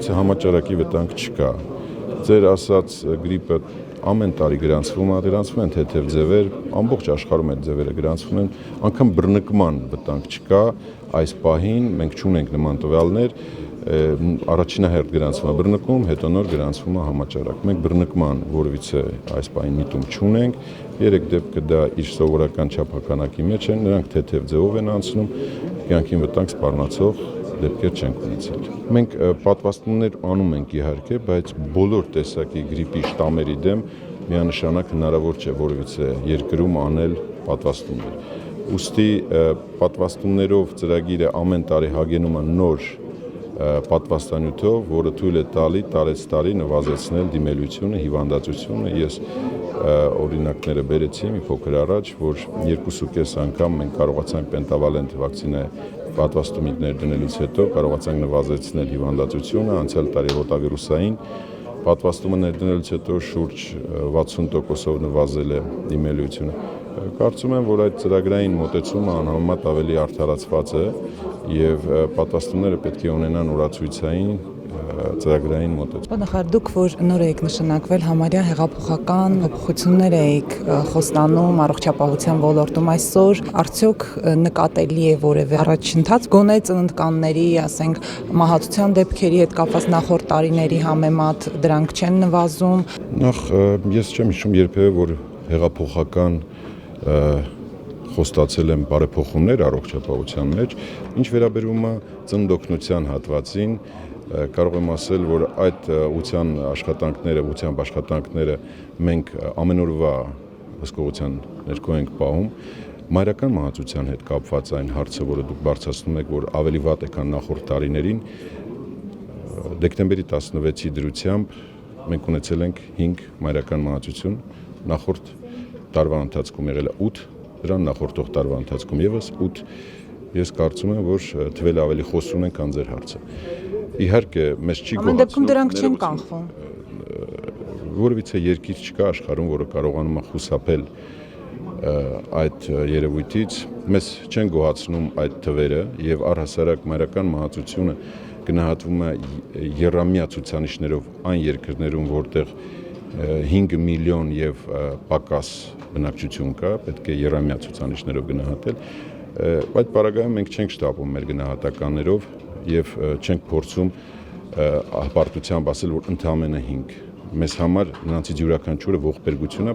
որովհետեւ համաճարակի վտանգ չկա։ Ձեր ասած գրիպը ամեն տարի գրանցվում են թեթև ձևեր, ամբողջ աշխարհում այդ ձևերը գրանցվում են, անգամ բռնկման վտանգ չկա, այս պահին մենք չունենք նման տվյալներ, առաջինահերթ գրանցվում է բռնկում, հետո նոր գրանցվում է համաճարակ։ Մենք բռնկման որևիցե այս պահին միտում չունենք, 3 դեպքը դա իր սովորական չափականակի մեջ են, նրանք թեթև ձևով են անցնում, կյանքին վտանգ սպառնացող դեպքեր չենք ունեցել։ Մենք պատվաստումներ անում ենք իհարկե, բայց բոլոր տեսակի գրիպի շտամերի դեմ միանշանակ հնարավոր չէ որևիցե երկրում անել պատվաստումներ։ Ուստի պատվաստումներով ծրագիրը ամեն տարի հագենում է նոր պատվաստանյութով, որը թույլ է տալի տարեցտարի նվազեցնել դիմելությունը, հիվանդացությունը։ Ես օրինակները բերեցի մի փոքր առաջ, որ 2.5 անգամ մենք կարողացանք պենտավալենտ վակցինա պատվաստումից ներդնելուց հետո կարողացանք նվազեցնել հիվանդացությունը, անցյալ տարի ռոտավիրուսային պատվաստումը ներդնելուց հետո շուրջ 60%-ով նվազել է դիմելությունը։ Կարծում եմ, որ այդ ծրագրային մոտեցումը անհամեմատ ավելի արդարացված է եւ պատվաստումները պետք է ունենան օրացույցային ծրագրային մոտեցում։ Նախարար, դուք որ նոր եք նշանակվել, համարյա հեղափոխական փոփոխություններ եք խոստանում առողջապահության ոլորտում, այսօր արդյոք նկատելի է որևէ առաջընթաց, գոնե ծննդկանների, ասենք, մահացության դեպքերի հետ կապված նախորդ տարիների համեմատ դրանք չեն նվազում։ Նախ ես չեմ հիշում երբևէ, որ հեղափոխական խոստացել եմ բարեփոխումներ առողջապահության մեջ, ինչ վերաբերում է ծննդօգնության հատվածին, կարող եմ ասել, որ այդ ուղղությամբ աշխատանքները մենք ամենօրվա հսկողության ներքո ենք պահում։ Մայրական մահացության հետ կապված այն հարցը, որը դուք բարձրացնում եք, որ ավելի վատ է, քան նախորդ տարիներին, դեկտեմբերի 16-ի դրությամբ մենք ունեցել ենք 5 մայրական մահացություն, նախորդ տարվա ընթացքում եղել է 8, դրան նախորդող տարվա ընթացքում եւս 8, ես կարծում եմ, որ թվերը ավելի խոսուն են, քան ձեր հարցը։ Իհարկե, մեզ չի գոհացնում։ Ամեն դեպքում դրանք չեն կանխվում։ Որևիցե երկիր չկա աշխարհում, որը կարողանում է խուսափել այդ երևույթից, մեզ չեն գոհացնում այդ թվերը եւ առհասարակ մայրական մահացությունը գնահատվում է եռամյա ցուցանիշներով այն երկրներում, որտեղ 5 միլիոն եւ պակաս բնակչություն կա, պետք է եռամյա ցուցանիշներով գնահատել։ Այդ պարագայում մենք չենք շտապում մեր գնահատականներով եւ չենք փորձում հպարտությամբ ասել, որ ընդամենը 5։ Մեզ համար նրանցից յուրաքանչյուրը ողբերգություն է,